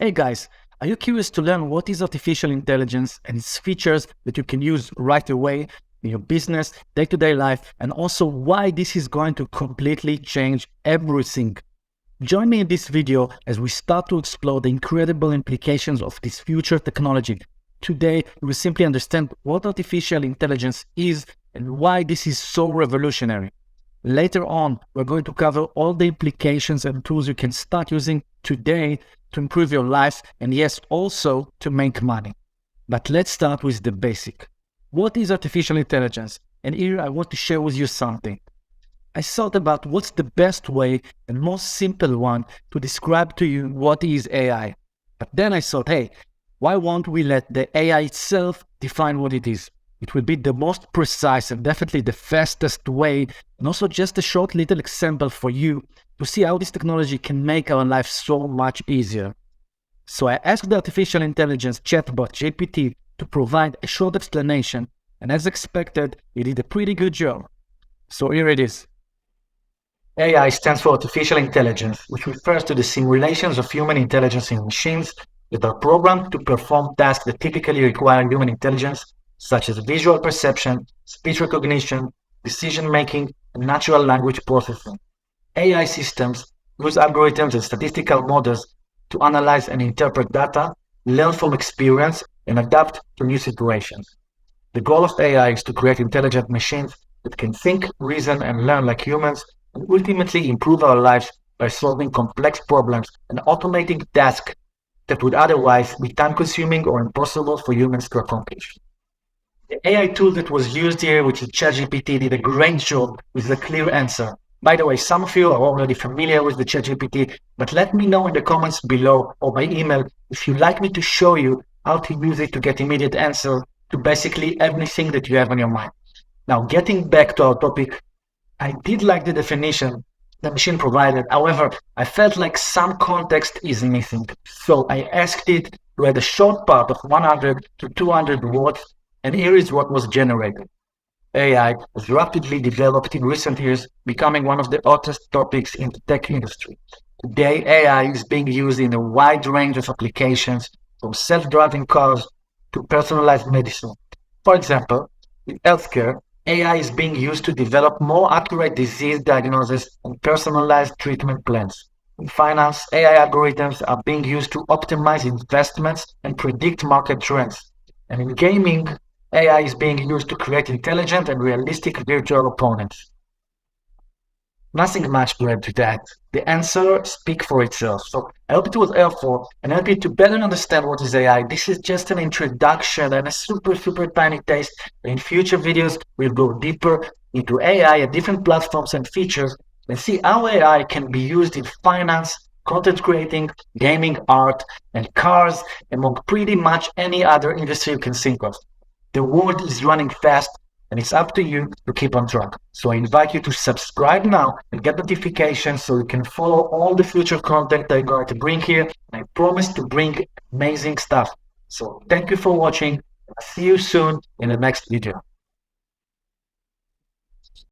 Hey guys, are you curious to learn what is artificial intelligence and its features that you can use right away in your business, day-to-day life, and also why this is going to completely change everything? Join me in this video as we start to explore the incredible implications of this future technology. Today, we will simply understand what artificial intelligence is and why this is so revolutionary. Later on, we're going to cover all the implications and tools you can start using today to improve your life and yes, also to make money. But let's start with the basic. What is artificial intelligence? And here I want to share with you something. I thought about what's the best way and most simple one to describe to you what is AI. But then I thought, hey, why won't we let the AI itself define what it is? It will be the most precise and definitely the fastest way, and also just a short little example for you to see how this technology can make our life so much easier. So I asked the artificial intelligence chatbot GPT to provide a short explanation, and as expected, it did a pretty good job. So here it is. AI stands for artificial intelligence, which refers to the simulations of human intelligence in machines that are programmed to perform tasks that typically require human intelligence, such as visual perception, speech recognition, decision-making, and natural language processing. AI systems use algorithms and statistical models to analyze and interpret data, learn from experience, and adapt to new situations. The goal of AI is to create intelligent machines that can think, reason, and learn like humans, and ultimately improve our lives by solving complex problems and automating tasks that would otherwise be time-consuming or impossible for humans to accomplish. The AI tool that was used here, which is ChatGPT, did a great job with a clear answer. By the way, some of you are already familiar with the ChatGPT, but let me know in the comments below or by email if you'd like me to show you how to use it to get immediate answer to basically everything that you have on your mind. Now, getting back to our topic, I did like the definition the machine provided. However, I felt like some context is missing. So I asked it to add a short part of 100 to 200 words, and here is what was generated. AI has rapidly developed in recent years, becoming one of the hottest topics in the tech industry. Today, AI is being used in a wide range of applications, from self-driving cars to personalized medicine. For example, in healthcare, AI is being used to develop more accurate disease diagnosis and personalized treatment plans. In finance, AI algorithms are being used to optimize investments and predict market trends. And in gaming, AI is being used to create intelligent and realistic virtual opponents. Nothing much to add to that. The answer speaks for itself. So I hope it was helpful and help you to better understand what is AI. This is just an introduction and a super tiny taste. In future videos, we'll go deeper into AI at different platforms and features and see how AI can be used in finance, content creating, gaming, art, and cars, among pretty much any other industry you can think of. The world is running fast, and it's up to you to keep on track. So I invite you to subscribe now and get notifications so you can follow all the future content I'm going to bring here. And I promise to bring amazing stuff. So thank you for watching. I'll see you soon in the next video.